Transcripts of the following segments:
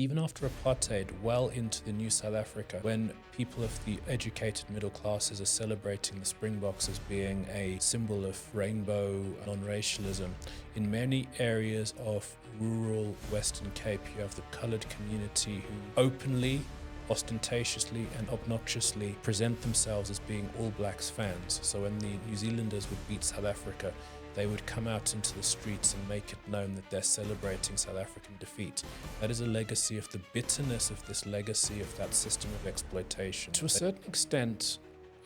Even after apartheid, well into the new South Africa, when people of the educated middle classes are celebrating the Springboks as being a symbol of rainbow non-racialism, in many areas of rural Western Cape, you have the coloured community who openly, ostentatiously and obnoxiously present themselves as being All Blacks fans. So when the New Zealanders would beat South Africa, they would come out into the streets and make it known that they're celebrating South African defeat. That is a legacy of the bitterness of this legacy of that system of exploitation. To a certain extent,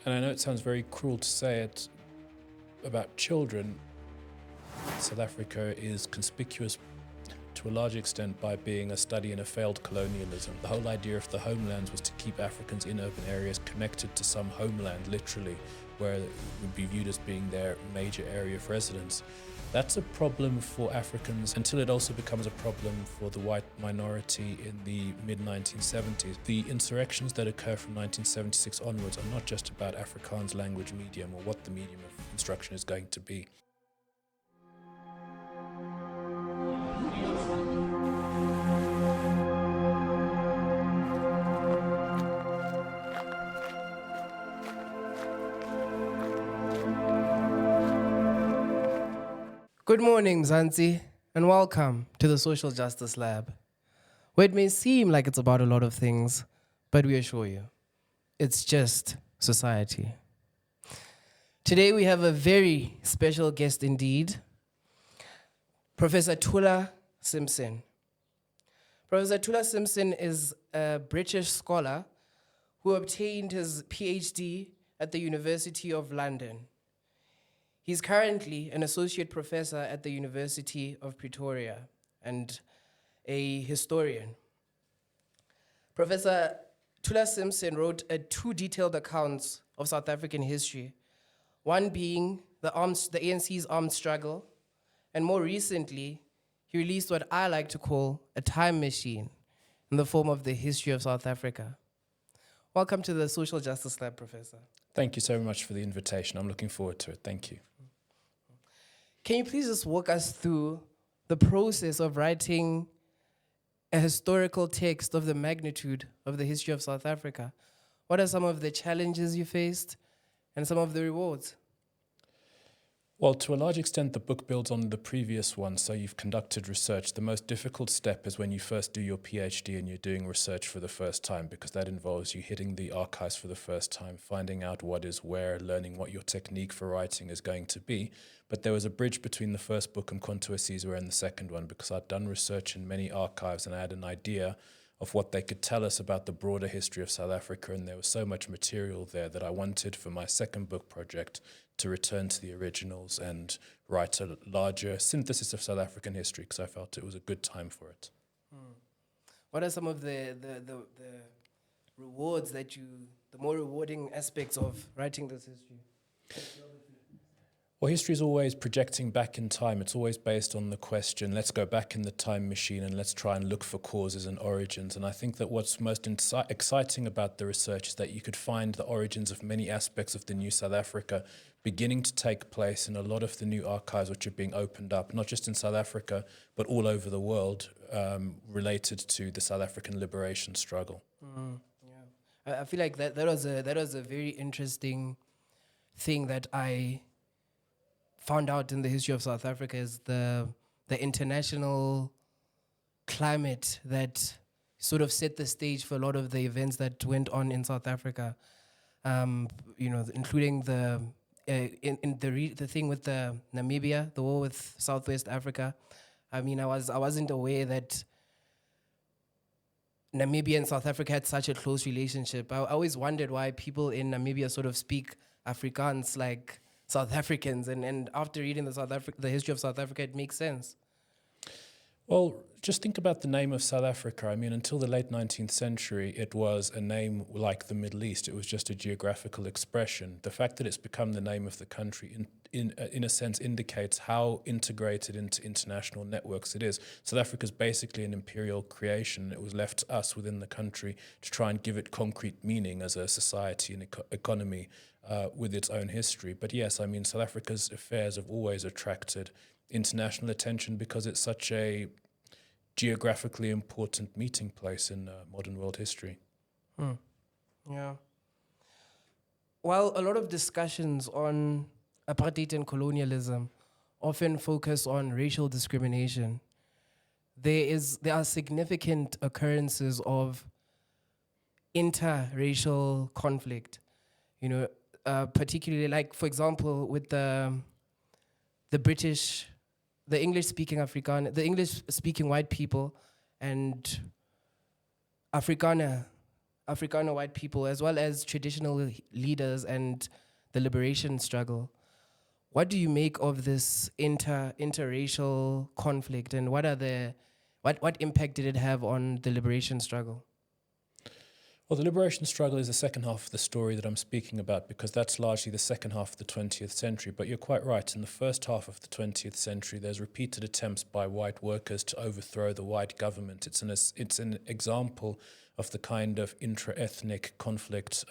and I know it sounds very cruel to say it about children, South Africa is conspicuous to a large extent by being a study in a failed colonialism. The whole idea of the homelands was to keep Africans in urban areas connected to some homeland, literally, where it would be viewed as being their major area of residence. That's a problem for Africans until it also becomes a problem for the white minority in the mid-1970s. The insurrections that occur from 1976 onwards are not just about Afrikaans language medium or what the medium of instruction is going to be. Good morning, Mzansi, and welcome to the Social Justice Lab, where it may seem like it's about a lot of things, but we assure you, it's just society. Today we have a very special guest indeed, Professor Thula Simpson. Professor Thula Simpson is a British scholar who obtained his PhD at the University of London. He's currently an associate professor at the University of Pretoria and a historian. Professor Thula Simpson wrote two detailed accounts of South African history, one being the ANC's armed struggle, and more recently, he released what I like to call a time machine in the form of the history of South Africa. Welcome to the Social Justice Lab, Professor. Thank you so much for the invitation. I'm looking forward to it. Thank you. Can you please just walk us through the process of writing a historical text of the magnitude of the history of South Africa? What are some of the challenges you faced and some of the rewards? Well, to a large extent, the book builds on the previous one. So you've conducted research. The most difficult step is when you first do your PhD and you're doing research for the first time, because that involves you hitting the archives for the first time, finding out what is where, learning what your technique for writing is going to be. But there was a bridge between the first book, uMkhonto, We Sizwe, and the second one, because I'd done research in many archives and I had an idea of what they could tell us about the broader history of South Africa, and there was so much material there that I wanted for my second book project to return to the originals and write a larger synthesis of South African history, because I felt it was a good time for it. What are some of the rewards the more rewarding aspects of writing this history? Well, history is always projecting back in time. It's always based on the question, let's go back in the time machine and let's try and look for causes and origins. And I think that what's most exciting about the research is that you could find the origins of many aspects of the new South Africa beginning to take place in a lot of the new archives which are being opened up, not just in South Africa, but all over the world, related to the South African liberation struggle. Yeah, I feel like that was a very interesting thing that I found out in the history of South Africa, is the international climate that sort of set the stage for a lot of the events that went on in South Africa. Including the thing with the Namibia, the war with Southwest Africa. I mean, I wasn't aware that Namibia and South Africa had such a close relationship. I always wondered why people in Namibia sort of speak Afrikaans like South Africans, and after reading the history of South Africa, it makes sense. Well, just think about the name of South Africa. I mean, until the late 19th century, it was a name like the Middle East. It was just a geographical expression. The fact that it's become the name of the country, in a sense, indicates how integrated into international networks it is. South Africa is basically an imperial creation. It was left to us within the country to try and give it concrete meaning as a society and economy with its own history. But yes, I mean, South Africa's affairs have always attracted international attention because it's such a geographically important meeting place in modern world history. Yeah. While a lot of discussions on apartheid and colonialism often focus on racial discrimination, there are significant occurrences of interracial conflict. Particularly, like, for example, with the British, the English speaking white people, and Afrikaner white people, as well as traditional leaders and the liberation struggle. What do you make of this interracial conflict, and what impact did it have on the liberation struggle? Well, the liberation struggle is the second half of the story that I'm speaking about, because that's largely the second half of the 20th century. But you're quite right. In the first half of the 20th century, there's repeated attempts by white workers to overthrow the white government. It's an example of the kind of intra-ethnic conflict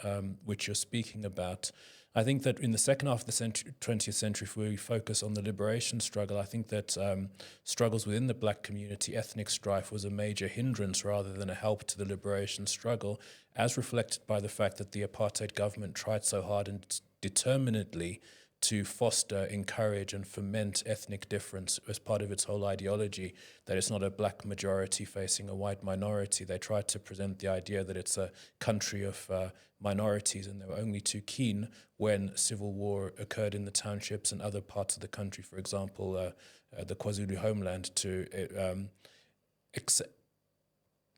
which you're speaking about. I think that in the second half of the 20th century, if we focus on the liberation struggle, I think that struggles within the black community, ethnic strife, was a major hindrance rather than a help to the liberation struggle, as reflected by the fact that the apartheid government tried so hard and determinedly to foster, encourage, and foment ethnic difference as part of its whole ideology, that it's not a black majority facing a white minority. They tried to present the idea that it's a country of minorities, and they were only too keen when civil war occurred in the townships and other parts of the country, for example, the KwaZulu homeland, to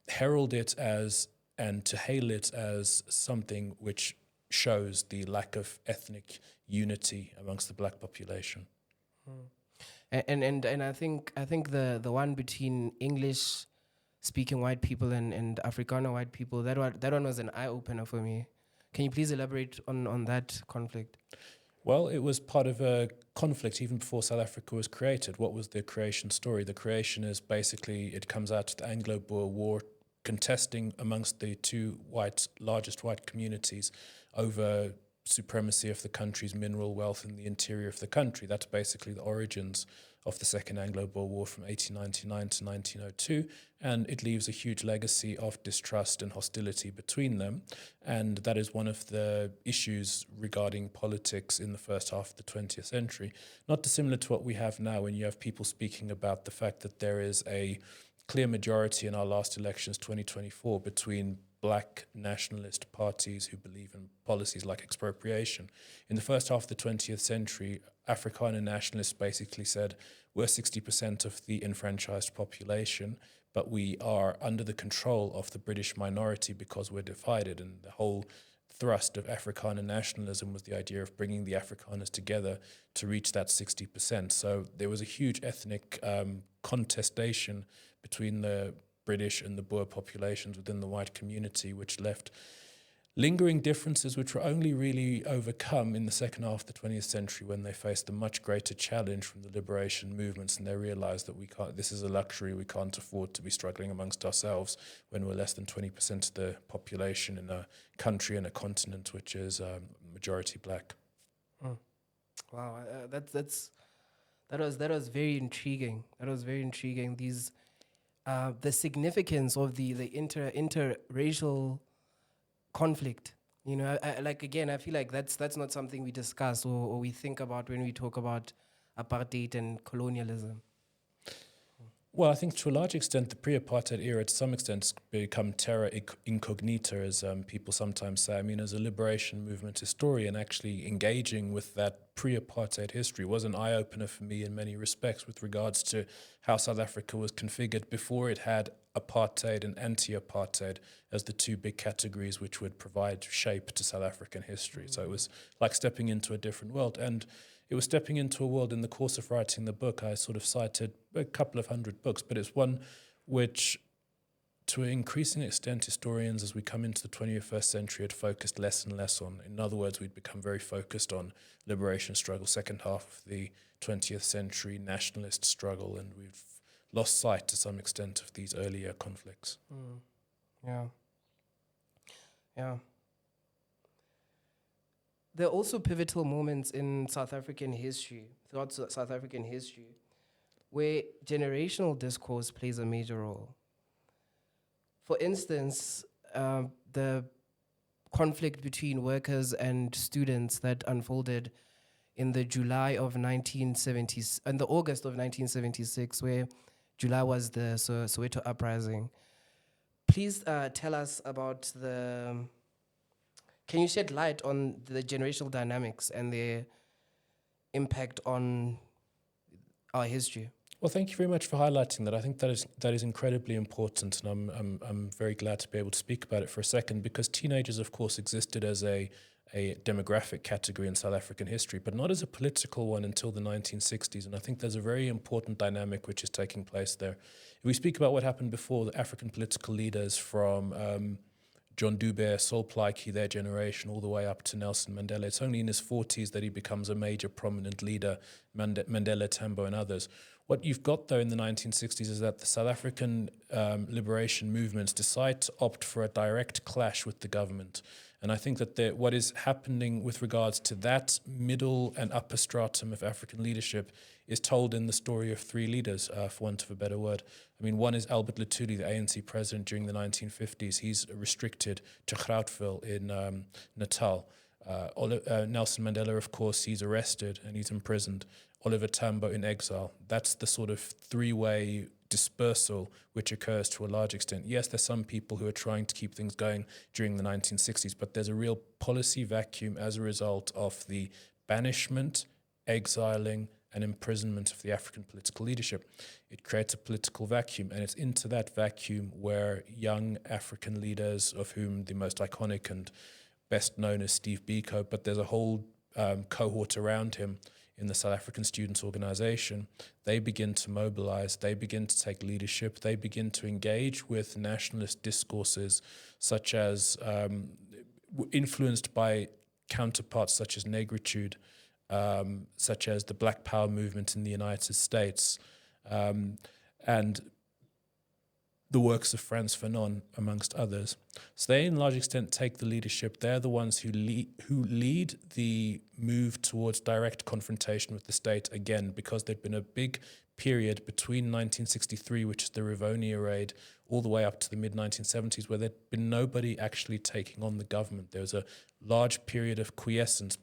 herald it as and to hail it as something which shows the lack of ethnic unity amongst the black population. And I think the one between English speaking white people and Afrikaner white people, that one was an eye opener for me. Can you please elaborate on that conflict? Well, it was part of a conflict even before South Africa was created. What was the creation story? The creation is basically, it comes out of the Anglo-Boer War, contesting amongst the two largest white communities over supremacy of the country's mineral wealth in the interior of the country. That's basically the origins of the Second Anglo-Boer War from 1899 to 1902, and it leaves a huge legacy of distrust and hostility between them, and that is one of the issues regarding politics in the first half of the 20th century. Not dissimilar to what we have now, when you have people speaking about the fact that there is a clear majority in our last elections, 2024, between black nationalist parties who believe in policies like expropriation. In the first half of the 20th century, Afrikaner nationalists basically said, we're 60% of the enfranchised population, but we are under the control of the British minority because we're divided. And the whole thrust of Afrikaner nationalism was the idea of bringing the Afrikaners together to reach that 60%. So there was a huge ethnic contestation between the British and the Boer populations within the white community, which left lingering differences which were only really overcome in the second half of the 20th century, when they faced a much greater challenge from the liberation movements, and they realized that this is a luxury, we can't afford to be struggling amongst ourselves when we're less than 20% of the population in a country and a continent which is majority black. Wow, that was very intriguing. That was very intriguing. These the significance of the interracial conflict. I feel like that's not something we discuss or we think about when we talk about apartheid and colonialism. Well, I think to a large extent, the pre-apartheid era, to some extent, has become terra incognita, as people sometimes say. I mean, as a liberation movement historian, actually engaging with that pre-apartheid history was an eye-opener for me in many respects with regards to how South Africa was configured before it had apartheid and anti-apartheid as the two big categories which would provide shape to South African history. So it was like stepping into a different world. And it was stepping into a world. In the course of writing the book, I sort of cited a couple of hundred books, but it's one which, to an increasing extent, historians, as we come into the 21st century, had focused less and less on. In other words, we'd become very focused on liberation struggle, second half of the 20th century, nationalist struggle, and we've lost sight to some extent of these earlier conflicts. Yeah. There are also pivotal moments in South African history, throughout South African history, where generational discourse plays a major role. For instance, the conflict between workers and students that unfolded in the July of 1970s and the August of 1976, where July was the Soweto uprising. Please tell us about can you shed light on the generational dynamics and their impact on our history? Well, thank you very much for highlighting that. I think that is incredibly important, and I'm very glad to be able to speak about it for a second, because teenagers, of course, existed as a demographic category in South African history, but not as a political one until the 1960s. And I think there's a very important dynamic which is taking place there. If we speak about what happened before, the African political leaders from John Dube, Sol Plaatje, their generation, all the way up to Nelson Mandela. It's only in his 40s that he becomes a major prominent leader, Mandela, Tambo, and others. What you've got, though, in the 1960s is that the South African liberation movements decide to opt for a direct clash with the government. And I think that what is happening with regards to that middle and upper stratum of African leadership is told in the story of three leaders, for want of a better word. I mean, one is Albert Luthuli, the ANC president during the 1950s. He's restricted to Groutville in Natal. Nelson Mandela, of course, he's arrested and he's imprisoned. Oliver Tambo in exile. That's the sort of three-way dispersal which occurs to a large extent. Yes, there's some people who are trying to keep things going during the 1960s, but there's a real policy vacuum as a result of the banishment, exiling, and imprisonment of the African political leadership. It creates a political vacuum, and it's into that vacuum where young African leaders, of whom the most iconic and best known is Steve Biko, but there's a whole cohort around him in the South African Students' Organization, they begin to mobilize, they begin to take leadership, they begin to engage with nationalist discourses such as influenced by counterparts such as negritude, such as the Black Power movement in the United States, and the works of Frantz Fanon, amongst others. So they, in large extent, take the leadership. They're the ones who lead the move towards direct confrontation with the state, again, because there'd been a big period between 1963, which is the Rivonia raid, all the way up to the mid-1970s, where there'd been nobody actually taking on the government. There was a large period of quiescence.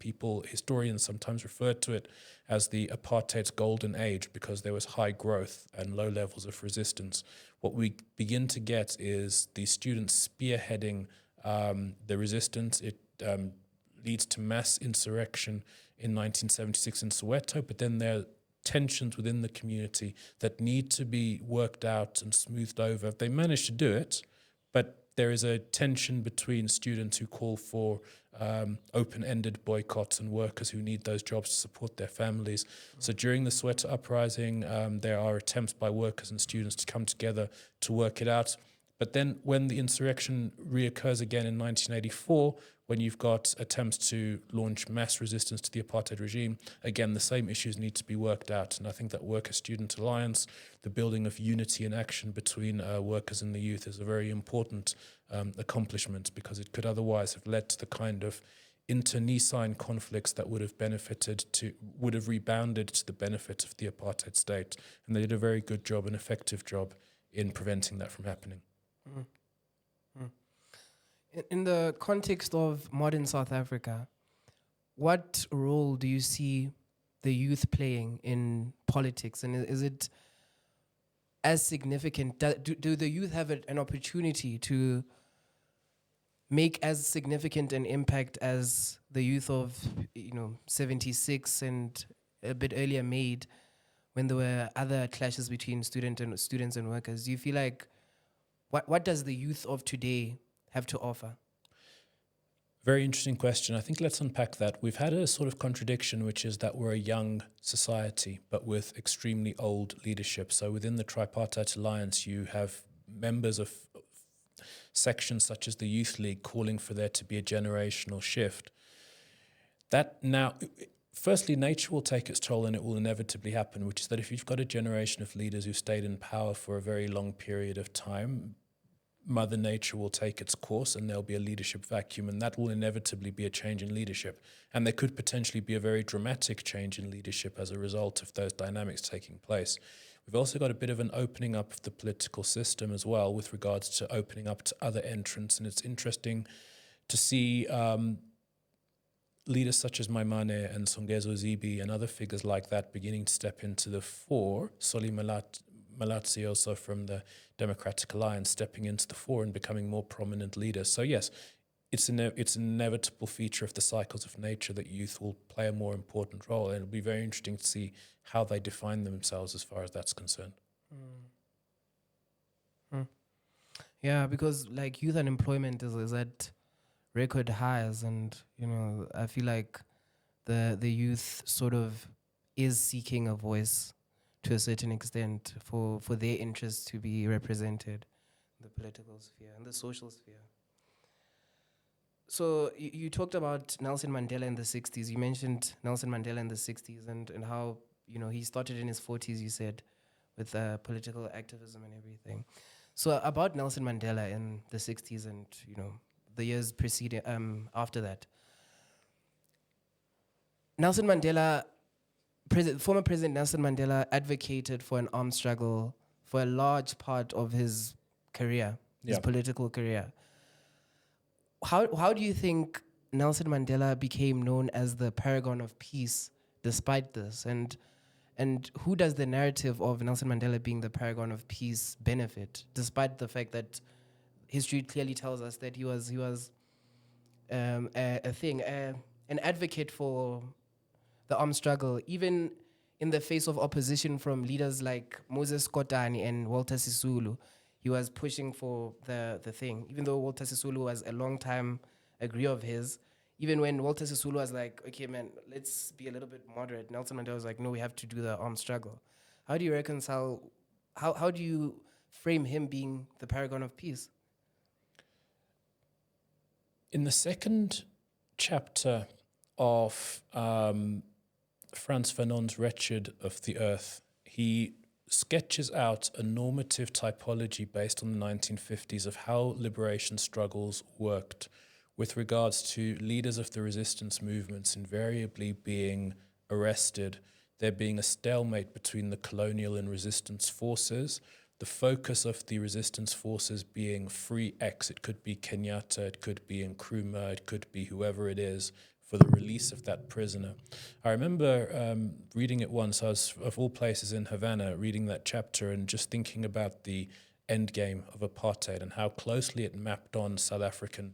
Historians sometimes refer to it as the apartheid's golden age, because there was high growth and low levels of resistance. What we begin to get is the students spearheading the resistance. It leads to mass insurrection in 1976 in Soweto, but then there are tensions within the community that need to be worked out and smoothed over. They manage to do it, but there is a tension between students who call for open-ended boycotts and workers who need those jobs to support their families. So during the Soweto uprising, there are attempts by workers and students to come together to work it out. But then when the insurrection reoccurs again in 1984, when you've got attempts to launch mass resistance to the Apartheid regime, again, the same issues need to be worked out. And I think that Worker-Student Alliance, the building of unity and action between workers and the youth, is a very important accomplishment, because it could otherwise have led to the kind of internecine conflicts that would have rebounded to the benefit of the apartheid state. And they did a very good job, an effective job, in preventing that from happening. Mm. Mm. In the context of modern South Africa, what role do you see the youth playing in politics? And is it as significant? Do the youth have an opportunity to make as significant an impact as the youth of 76 and a bit earlier made, when there were other clashes between students and workers? Do you feel like what does the youth of today have to offer? Very interesting question. I think let's unpack that. We've had a sort of contradiction, which is that we're a young society, but with extremely old leadership. So within the Tripartite Alliance, you have members of sections such as the Youth League calling for there to be a generational shift. That now, firstly, nature will take its toll, and it will inevitably happen, which is that if you've got a generation of leaders who stayed in power for a very long period of time, Mother Nature will take its course and there'll be a leadership vacuum, and that will inevitably be a change in leadership. And there could potentially be a very dramatic change in leadership as a result of those dynamics taking place. We've also got a bit of an opening up of the political system as well with regards to opening up to other entrants. And it's interesting to see leaders such as Maimane and Songezo Zibi and other figures like that beginning to step into the fore. Soli Malatsi also from the Democratic Alliance stepping into the fore and becoming more prominent leaders. So yes, it's an inevitable feature of the cycles of nature that youth will play a more important role. And it'll be very interesting to see how they define themselves as far as that's concerned. Yeah, because like youth unemployment is at record highs, and I feel like the youth sort of is seeking a voice to a certain extent for their interests to be represented in the political sphere and the social sphere. So you talked about Nelson Mandela in the 60s. You mentioned Nelson Mandela in the 60s and how he started in his 40s, you said, with political activism and everything. So about Nelson Mandela in the 60s and the years preceding, after that. Nelson Mandela, former President Nelson Mandela advocated for an armed struggle for a large part of his career, his political career. How do you think Nelson Mandela became known as the paragon of peace despite this? And who does the narrative of Nelson Mandela being the paragon of peace benefit, despite the fact that history clearly tells us that he was an advocate for the armed struggle, even in the face of opposition from leaders like Moses Kotane and Walter Sisulu. He was pushing for the thing, even though Walter Sisulu was a long-time agree of his. Even when Walter Sisulu was like, okay, man, let's be a little bit moderate, Nelson Mandela was like, no, we have to do the armed struggle. How do you reconcile, how do you frame him being the paragon of peace? In the second chapter of Frantz Fanon's Wretched of the Earth, he sketches out a normative typology based on the 1950s of how liberation struggles worked with regards to leaders of the resistance movements invariably being arrested, there being a stalemate between the colonial and resistance forces, the focus of the resistance forces being free X. It could be Kenyatta, it could be Nkrumah, it could be whoever it is, for the release of that prisoner. I remember reading it once. I was, of all places, in Havana, reading that chapter and just thinking about the end game of apartheid and how closely it mapped on South African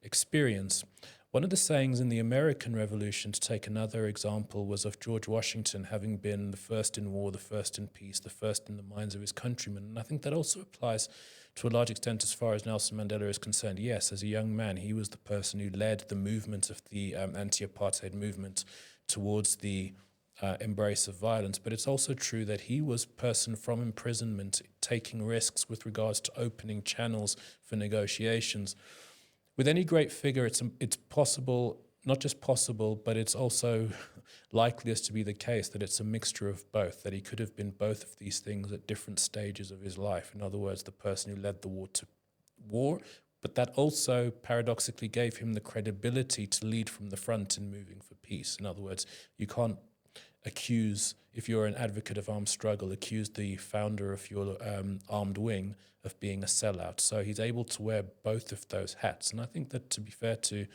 experience. One of the sayings in the American Revolution, to take another example, was of George Washington having been the first in war, the first in peace, the first in the minds of his countrymen. And I think that also applies to a large extent as far as Nelson Mandela is concerned. Yes, as a young man, he was the person who led the movement of the anti-apartheid movement towards the embrace of violence. But it's also true that he was a person from imprisonment taking risks with regards to opening channels for negotiations. With any great figure, it's possible, not just possible, but it's also likeliest to be the case that it's a mixture of both, that he could have been both of these things at different stages of his life. In other words, the person who led the war to war, but that also paradoxically gave him the credibility to lead from the front in moving for peace. In other words, you can't accuse, if you're an advocate of armed struggle, accuse the founder of your armed wing of being a sellout. So he's able to wear both of those hats. And I think that, to be fair to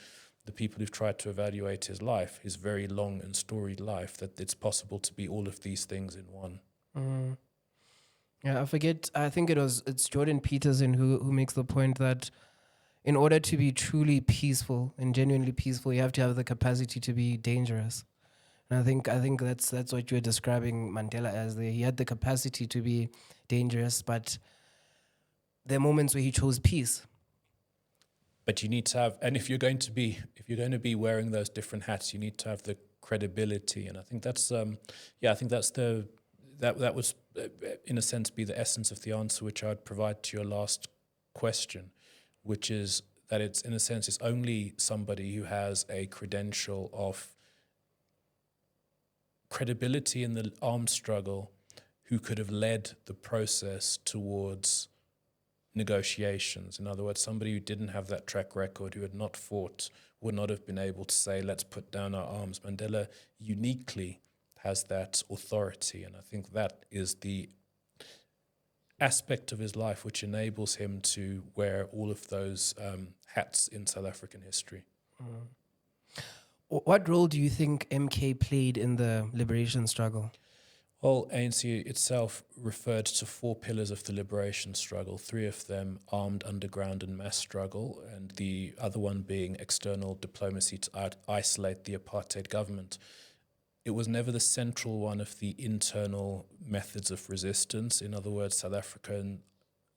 the people who've tried to evaluate his life, his very long and storied life, that it's possible to be all of these things in one. Yeah, I think it's Jordan Peterson who makes the point that in order to be truly peaceful and genuinely peaceful, you have to have the capacity to be dangerous. And I think that's what you're describing Mandela as. He had the capacity to be dangerous, but there are moments where he chose peace. But you need to have, and if you're going to be wearing those different hats, you need to have the credibility. And I think that's, that was, in a sense, be the essence of the answer which I would provide to your last question, which is that it's, in a sense, it's only somebody who has a credential of credibility in the armed struggle who could have led the process towards negotiations. In other words, somebody who didn't have that track record, who had not fought, would not have been able to say, let's put down our arms. Mandela uniquely has that authority, and I think that is the aspect of his life which enables him to wear all of those hats in South African history. What role do you think MK played in the liberation struggle? Well, ANC itself referred to 4 pillars of the liberation struggle, 3 of them armed underground and mass struggle, and the other one being external diplomacy to isolate the apartheid government. It was never the central one of the internal methods of resistance. In other words, South African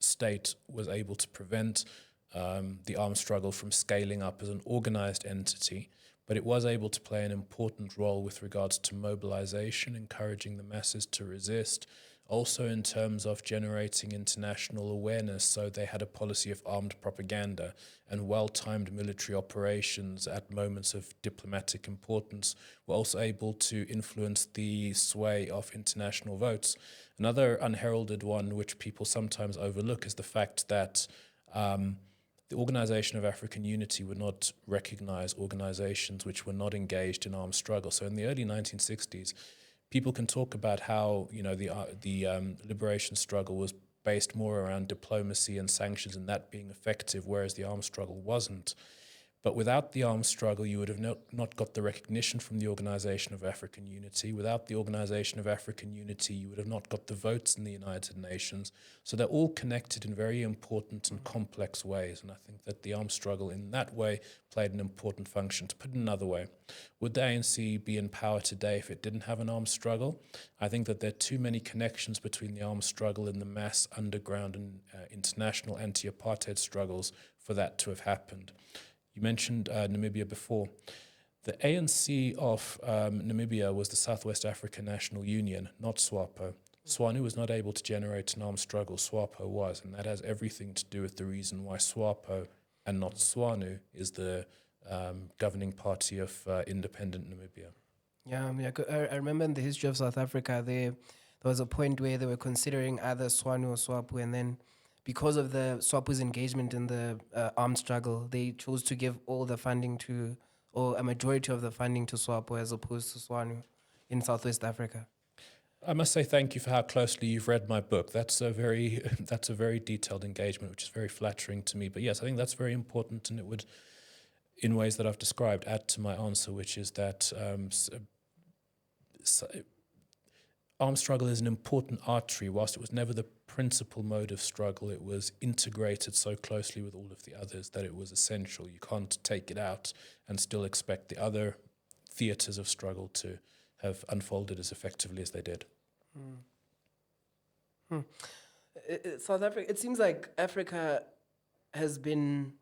state was able to prevent the armed struggle from scaling up as an organized entity, but it was able to play an important role with regards to mobilization, encouraging the masses to resist, also in terms of generating international awareness. So they had a policy of armed propaganda and well-timed military operations at moments of diplomatic importance were also able to influence the sway of international votes. Another unheralded one, which people sometimes overlook, is the fact that the Organization of African Unity would not recognize organizations which were not engaged in armed struggle. So in the early 1960s, people can talk about how the liberation struggle was based more around diplomacy and sanctions and that being effective, whereas the armed struggle wasn't. But without the armed struggle, you would have not got the recognition from the Organization of African Unity. Without the Organization of African Unity, you would have not got the votes in the United Nations. So they're all connected in very important and complex ways. And I think that the armed struggle in that way played an important function. To put it another way, would the ANC be in power today if it didn't have an armed struggle? I think that there are too many connections between the armed struggle and the mass underground and international anti-apartheid struggles for that to have happened. You mentioned Namibia before. The ANC of Namibia was the Southwest African National Union, not SWAPO. SWANU was not able to generate an armed struggle, SWAPO was, and that has everything to do with the reason why SWAPO and not SWANU is the governing party of independent Namibia. Yeah, I remember in the history of South Africa, there was a point where they were considering either SWANU or SWAPO, and then because of the SWAPO's engagement in the armed struggle, they chose to give all the funding to, or a majority of the funding to SWAPO as opposed to SWANU in Southwest Africa. I must say thank you for how closely you've read my book. That's a very detailed engagement, which is very flattering to me. But yes, I think that's very important, and it would, in ways that I've described, add to my answer, which is that armed struggle is an important artery. Whilst it was never the principal mode of struggle, it was integrated so closely with all of the others that it was essential. You can't take it out and still expect the other theatres of struggle to have unfolded as effectively as they did. South Africa, it seems like Africa has been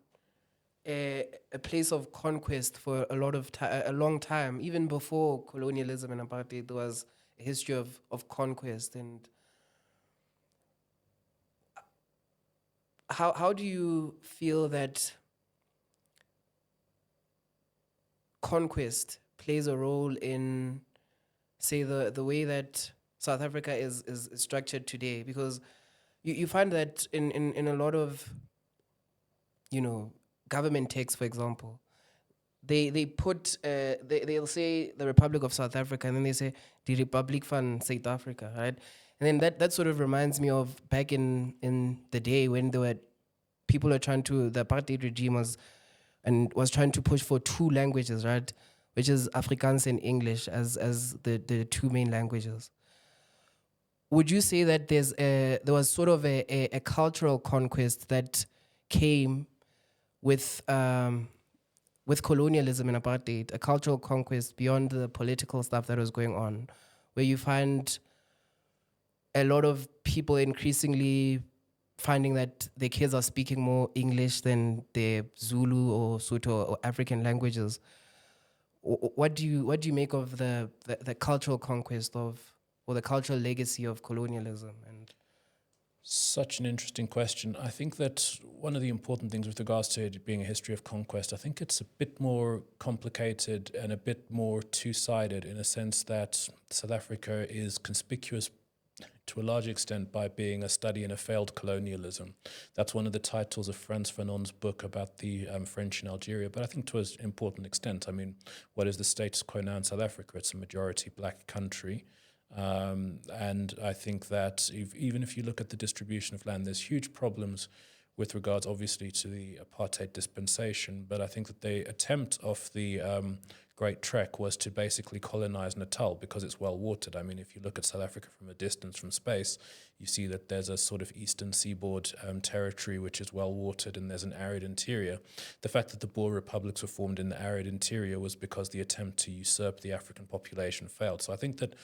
a place of conquest for a long time. Even before colonialism and apartheid, there was a history of conquest. And how do you feel that conquest plays a role in, say, the way that South Africa is structured today? Because you find that in a lot of, government texts, for example, they put they'll say the Republic of South Africa, and then they say the Republic van South Africa, right? And then that sort of reminds me of back in the day when there were people are trying to, the Apartheid regime was trying to push for 2 languages, right? Which is Afrikaans and English as the 2 main languages. Would you say that there was sort of a cultural conquest that came with colonialism and apartheid, a cultural conquest beyond the political stuff that was going on, where you find a lot of people increasingly finding that their kids are speaking more English than their Zulu or Sotho or African languages? What do you make of the cultural conquest of, or the cultural legacy of colonialism? And such an interesting question. I think that one of the important things with regards to it being a history of conquest, I think it's a bit more complicated and a bit more two-sided in a sense that South Africa is conspicuous to a large extent by being a study in a failed colonialism. That's one of the titles of Frantz Fanon's book about the French in Algeria, but I think to an important extent. I mean, what is the status quo now in South Africa? It's a majority black country. And I think that even if you look at the distribution of land, there's huge problems with regards, obviously, to the apartheid dispensation. But I think that the attempt of the Great Trek was to basically colonize Natal because it's well watered. I mean, if you look at South Africa from a distance from space, you see that there's a sort of eastern seaboard territory which is well watered, and there's an arid interior. The fact that the Boer republics were formed in the arid interior was because the attempt to usurp the African population failed. So I think that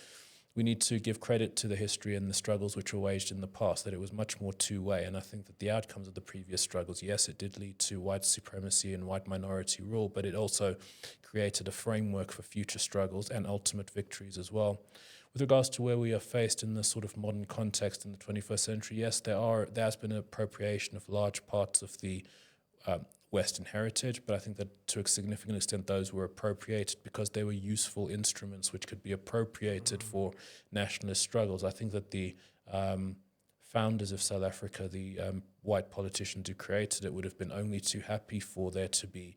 we need to give credit to the history and the struggles which were waged in the past, that it was much more two-way. And I think that the outcomes of the previous struggles, yes, it did lead to white supremacy and white minority rule, but it also created a framework for future struggles and ultimate victories as well. With regards to where we are faced in the sort of modern context in the 21st century, yes, there has been an appropriation of large parts of the Western heritage, but I think that to a significant extent those were appropriated because they were useful instruments which could be appropriated for nationalist struggles. I think that the founders of South Africa, the white politicians who created it, would have been only too happy for there to be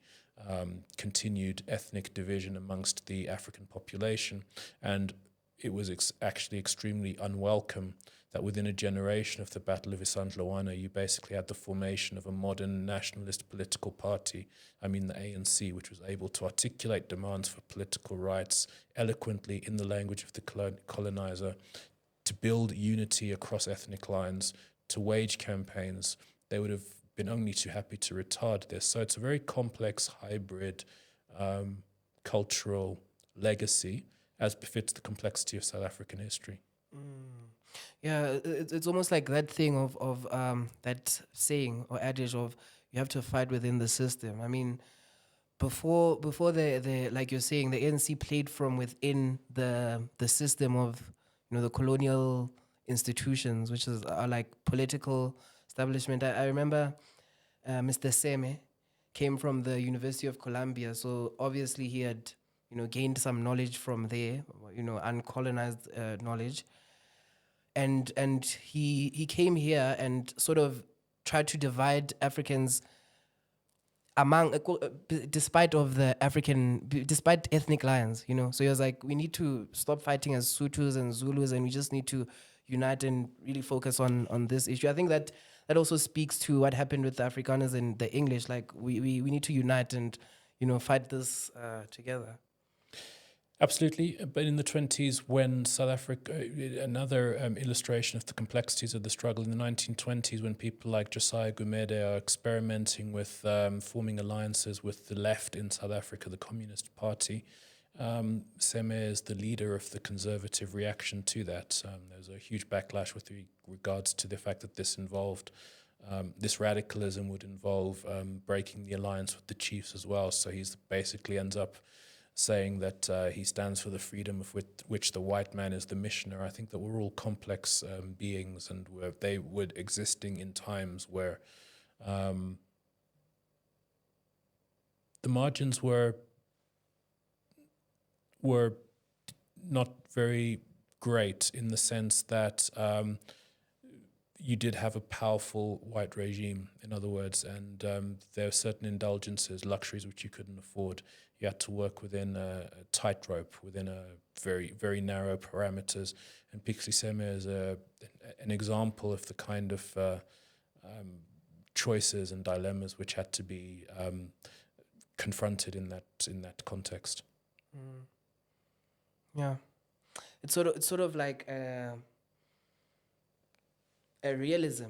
continued ethnic division amongst the African population, and it was actually extremely unwelcome that within a generation of the Battle of Isandlwana, you basically had the formation of a modern nationalist political party, I mean the ANC, which was able to articulate demands for political rights eloquently in the language of the colonizer, to build unity across ethnic lines, to wage campaigns. They would have been only too happy to retard this. So it's a very complex, hybrid, cultural legacy, as befits the complexity of South African history. Yeah, it's almost like that thing of that saying or adage of you have to fight within the system. I mean, before the like you're saying, the ANC played from within the system of the colonial institutions, which is like political establishment. I remember Mr. Seme came from the University of Columbia, so obviously he had gained some knowledge from there, uncolonized knowledge. And he came here and sort of tried to divide Africans among despite ethnic lines, So he was like, we need to stop fighting as Sutus and Zulus, and we just need to unite and really focus on this issue. I think that also speaks to what happened with the Afrikaners and the English. Like we need to unite and fight this together. Absolutely, but in the 20s, when South Africa, another illustration of the complexities of the struggle in the 1920s, when people like Josiah Gumede are experimenting with forming alliances with the left in South Africa, the Communist Party, Seme is the leader of the conservative reaction to that. There's a huge backlash with regards to the fact that this involved this radicalism would involve breaking the alliance with the chiefs as well. So he's basically ends up saying that he stands for the freedom of which the white man is the missioner. I think that we're all complex beings, and they were existing in times where the margins were not very great, in the sense that you did have a powerful white regime, in other words, and there are certain indulgences, luxuries which you couldn't afford. You had to work within a tightrope, within a very, very narrow parameters. And Pixie Seme is an example of the kind of choices and dilemmas which had to be confronted in that context. Yeah, it's sort of like a realism,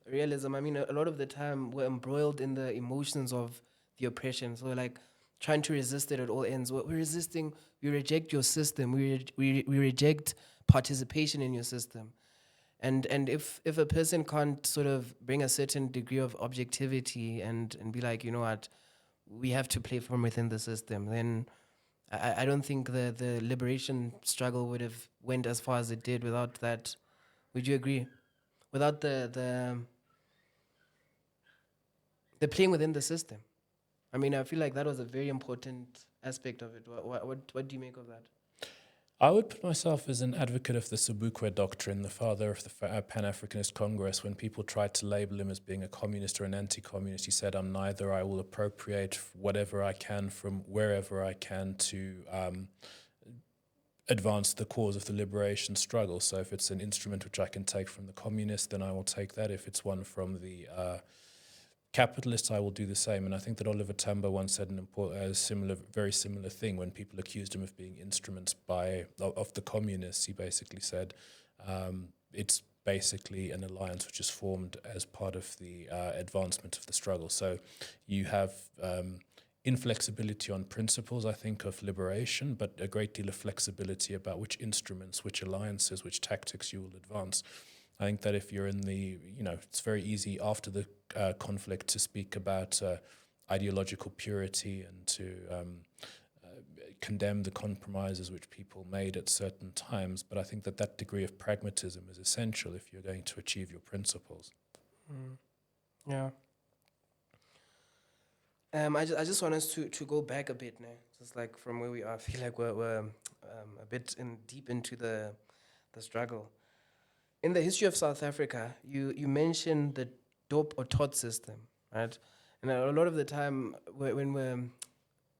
realism. I mean, a lot of the time we're embroiled in the emotions of the oppression. So like trying to resist it at all ends. We're resisting. We reject your system. We reject participation in your system. And if a person can't sort of bring a certain degree of objectivity and be like, you know what, we have to play from within the system, then I don't think the liberation struggle would have went as far as it did without that. Would you agree? Without the playing within the system. I mean, I feel like that was a very important aspect of it. What do you make of that? I would put myself as an advocate of the Sobukwe doctrine, the father of the Pan-Africanist Congress. When people tried to label him as being a communist or an anti-communist, he said, I'm neither. I will appropriate whatever I can from wherever I can to advance the cause of the liberation struggle. So if it's an instrument which I can take from the communists, then I will take that. If it's one from the capitalists, I will do the same. And I think that Oliver Tambo once said very similar thing when people accused him of being instruments of the communists. He basically said it's basically an alliance which is formed as part of the advancement of the struggle. So you have inflexibility on principles, I think, of liberation, but a great deal of flexibility about which instruments, which alliances, which tactics you will advance. I think that if you're in it's very easy after the conflict to speak about ideological purity and to condemn the compromises which people made at certain times. But I think that degree of pragmatism is essential if you're going to achieve your principles. Yeah. I just want us to go back a bit now, just like from where we are. I feel like we're a bit deep into the struggle. In the history of South Africa, you mentioned the dope or tot system, right? And a lot of the time when we're,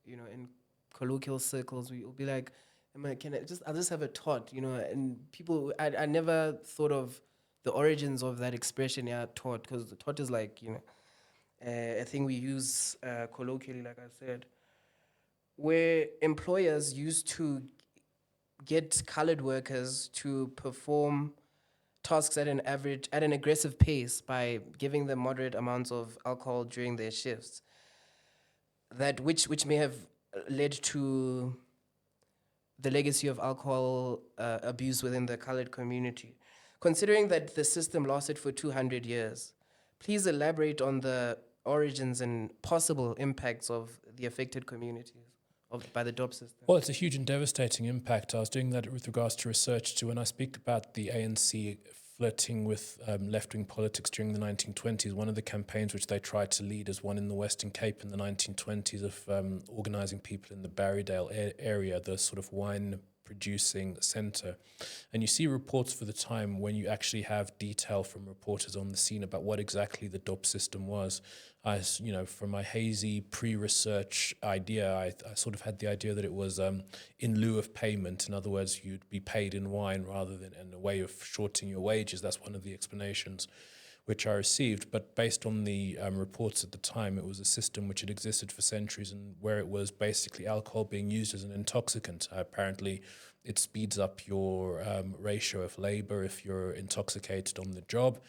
in colloquial circles, we'll be like, I'll just have a tot, and people, I never thought of the origins of that expression, tot, because the tot is like, a thing we use colloquially, like I said, where employers used to get colored workers to perform tasks at an aggressive pace by giving them moderate amounts of alcohol during their shifts. Which may have led to the legacy of alcohol abuse within the colored community. Considering that the system lasted for 200 years, please elaborate on the origins and possible impacts of the affected communities by the dope system. Well, it's a huge and devastating impact. I was doing that with regards to research too. When I speak about the ANC flirting with left-wing politics during the 1920s, one of the campaigns which they tried to lead is one in the Western Cape in the 1920s of organising people in the Barrydale area, the sort of wine producing centre. And you see reports for the time when you actually have detail from reporters on the scene about what exactly the DOP system was. From my hazy pre-research idea, I sort of had the idea that it was in lieu of payment. In other words, you'd be paid in wine rather than in a way of shorting your wages. That's one of the explanations which I received. But based on the reports at the time, it was a system which had existed for centuries and where it was basically alcohol being used as an intoxicant. Apparently, it speeds up your ratio of labor if you're intoxicated on the job.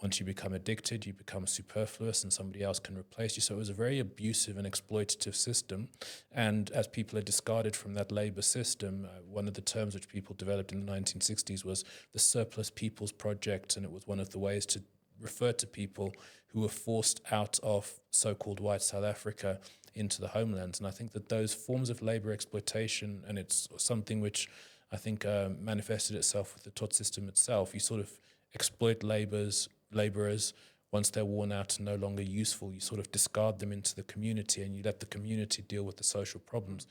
Once you become addicted, you become superfluous and somebody else can replace you. So it was a very abusive and exploitative system. And as people are discarded from that labor system, one of the terms which people developed in the 1960s was the Surplus People's Project. And it was one of the ways to refer to people who were forced out of so-called white South Africa into the homelands. And I think that those forms of labor exploitation, and it's something which I think manifested itself with the tot system itself, you sort of exploit laborers. Once they're worn out and no longer useful, you sort of discard them into the community and you let the community deal with the social problems.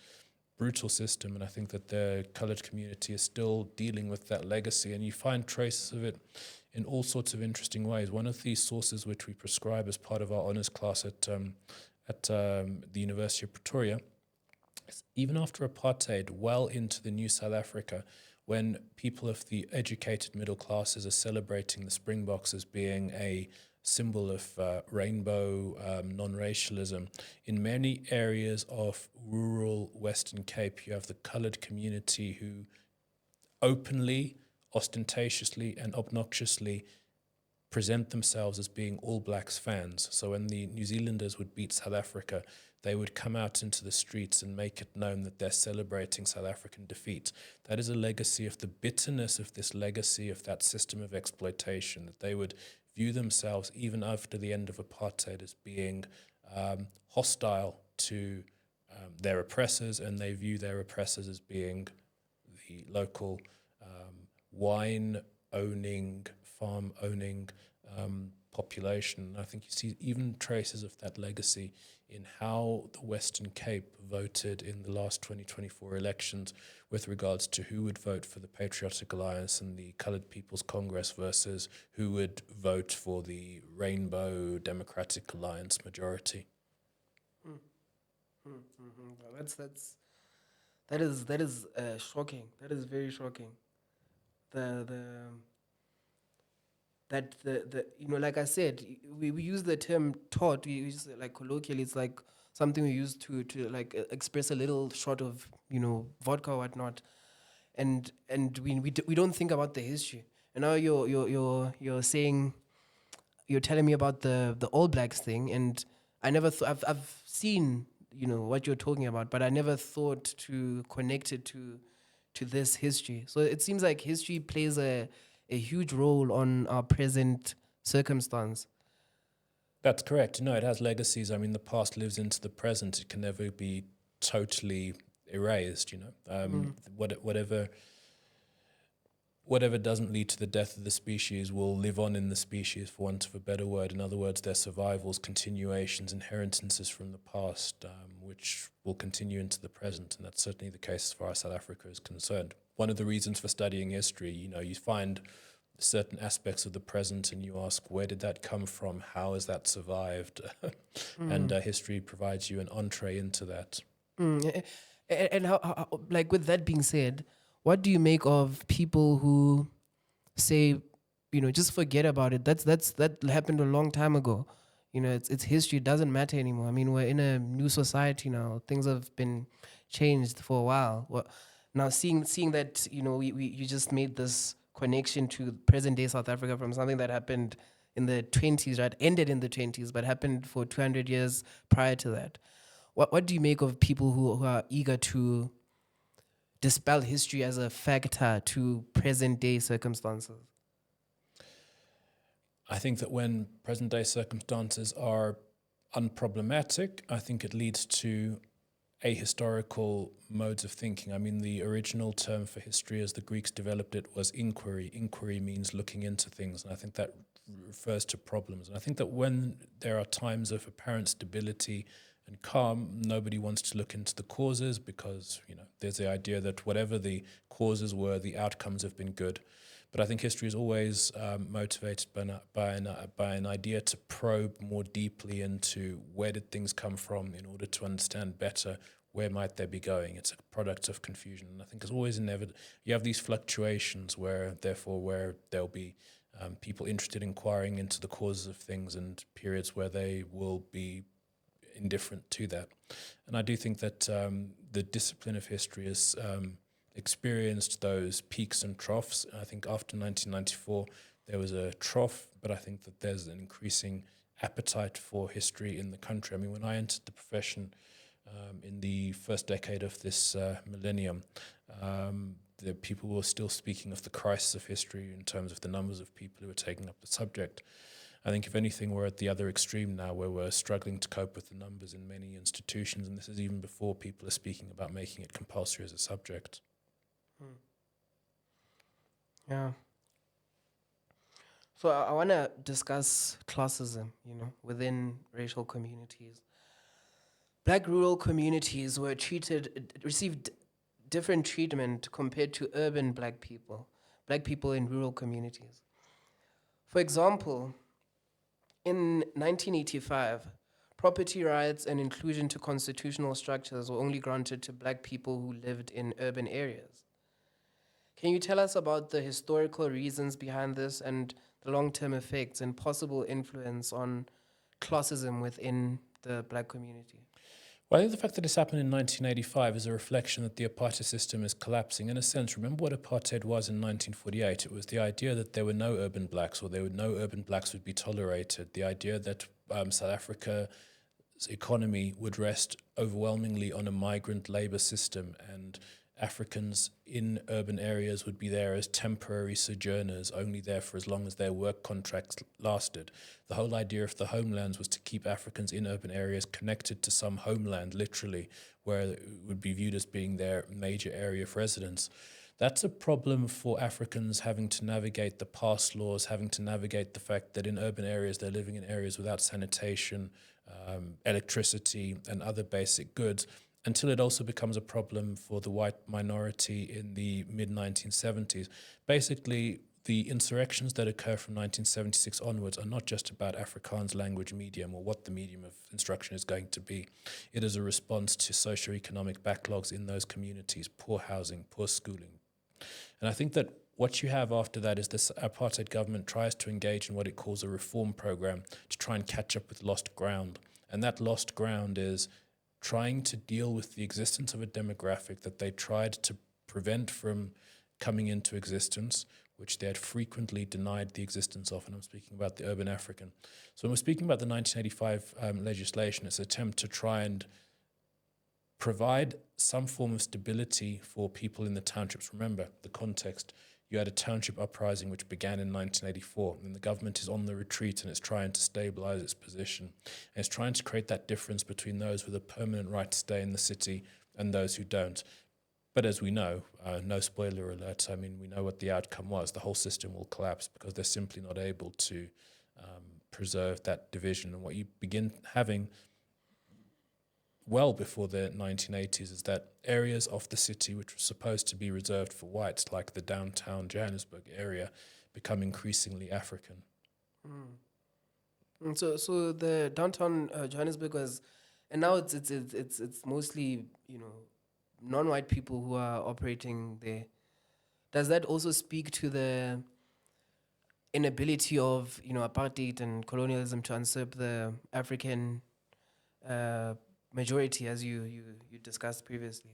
Brutal system, and I think that the coloured community is still dealing with that legacy, and you find traces of it in all sorts of interesting ways. One of the sources which we prescribe as part of our honours class at the University of Pretoria is even after apartheid, well into the new South Africa, when people of the educated middle classes are celebrating the Springboks as being a symbol of rainbow non-racialism. In many areas of rural Western Cape, you have the coloured community who openly, ostentatiously and obnoxiously present themselves as being All Blacks fans. So when the New Zealanders would beat South Africa, they would come out into the streets and make it known that they're celebrating South African defeat. That is a legacy of the bitterness of this legacy of that system of exploitation, that they would view themselves, even after the end of apartheid, as being hostile to their oppressors, and they view their oppressors as being the local wine-owning, farm-owning population. I think you see even traces of that legacy in how the Western Cape voted in the last 2024 elections with regards to who would vote for the Patriotic Alliance and the Coloured People's Congress versus who would vote for the Rainbow Democratic Alliance majority. That is shocking. That is very shocking. The that the like I said, we use the term taught. We use it like colloquially. It's like something we use to like express a little shot of vodka or whatnot, and we don't think about the history. And now you're saying, you're telling me about the All Blacks thing, and I never I've seen what you're talking about, but I never thought to connect it to this history. So it seems like history plays a huge role on our present circumstance. That's correct. No, it has legacies. I mean, the past lives into the present. It can never be totally erased. Whatever doesn't lead to the death of the species will live on in the species, for want of a better word. In other words, their survivals, continuations, inheritances from the past, which will continue into the present. And that's certainly the case as far as South Africa is concerned. One of the reasons for studying history, you find certain aspects of the present and you ask, where did that come from? How has that survived? And history provides you an entree into that. And like, with that being said, what do you make of people who say, just forget about it? That happened a long time ago. It's history. It doesn't matter anymore. I mean, we're in a new society now. Things have been changed for a while. Well, now seeing that, you just made this connection to present day South Africa from something that happened in the 20s, right? Ended in the 20s, but happened for 200 years prior to that. What do you make of people who are eager to dispel history as a factor to present day circumstances? I think that when present day circumstances are unproblematic, I think it leads to ahistorical modes of thinking. I mean, the original term for history as the Greeks developed it was inquiry. Inquiry means looking into things, and I think that refers to problems. And I think that when there are times of apparent stability and calm, nobody wants to look into the causes because, there's the idea that whatever the causes were, the outcomes have been good. But I think history is always motivated by an idea to probe more deeply into where did things come from in order to understand better where might they be going. It's a product of confusion. And I think it's always inevitable. You have these fluctuations where there'll be people interested in inquiring into the causes of things and periods where they will be indifferent to that. And I do think that the discipline of history is experienced those peaks and troughs. I think after 1994, there was a trough, but I think that there's an increasing appetite for history in the country. I mean, when I entered the profession in the first decade of this millennium, the people were still speaking of the crisis of history in terms of the numbers of people who were taking up the subject. I think, if anything, we're at the other extreme now where we're struggling to cope with the numbers in many institutions, and this is even before people are speaking about making it compulsory as a subject. Yeah. So I want to discuss classism, within racial communities. Black rural communities received different treatment compared to urban black people in rural communities. For example, in 1985, property rights and inclusion to constitutional structures were only granted to black people who lived in urban areas. Can you tell us about the historical reasons behind this and the long-term effects and possible influence on classism within the black community? Well, I think the fact that this happened in 1985 is a reflection that the apartheid system is collapsing. In a sense, remember what apartheid was in 1948? It was the idea that there were no urban blacks, or no urban blacks would be tolerated. The idea that South Africa's economy would rest overwhelmingly on a migrant labor system, and Africans in urban areas would be there as temporary sojourners, only there for as long as their work contracts lasted. The whole idea of the homelands was to keep Africans in urban areas connected to some homeland, literally, where it would be viewed as being their major area of residence. That's a problem for Africans having to navigate the past laws, having to navigate the fact that in urban areas they're living in areas without sanitation, electricity, and other basic goods, until it also becomes a problem for the white minority in the mid-1970s. Basically, the insurrections that occur from 1976 onwards are not just about Afrikaans language medium or what the medium of instruction is going to be. It is a response to socio-economic backlogs in those communities, poor housing, poor schooling. And I think that what you have after that is this apartheid government tries to engage in what it calls a reform program to try and catch up with lost ground. And that lost ground is trying to deal with the existence of a demographic that they tried to prevent from coming into existence, which they had frequently denied the existence of, and I'm speaking about the urban African. So when we're speaking about the 1985 legislation, it's an attempt to try and provide some form of stability for people in the townships. Remember the context. You had a township uprising which began in 1984, and the government is on the retreat and it's trying to stabilize its position. And it's trying to create that difference between those with a permanent right to stay in the city and those who don't. But as we know, no spoiler alert, I mean, we know what the outcome was. The whole system will collapse because they're simply not able to preserve that division. And what you begin having well before the 1980s is that areas of the city which were supposed to be reserved for whites, like the downtown Johannesburg area, become increasingly African. So the downtown Johannesburg was, and now it's mostly non-white people who are operating there. Does that also speak to the inability of apartheid and colonialism to usurp the African majority, as you discussed previously?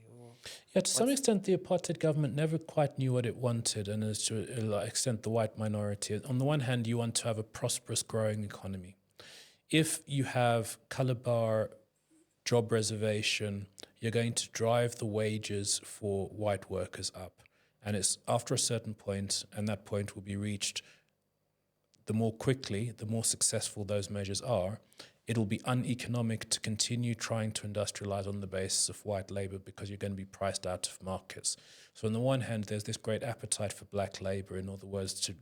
Yeah, to some extent, the apartheid government never quite knew what it wanted, and as to an extent, the white minority. On the one hand, you want to have a prosperous, growing economy. If you have color bar, job reservation, you're going to drive the wages for white workers up. And it's after a certain point, and that point will be reached, the more quickly, the more successful those measures are, it'll be uneconomic to continue trying to industrialize on the basis of white labor because you're going to be priced out of markets. So on the one hand, there's this great appetite for black labor, in other words, to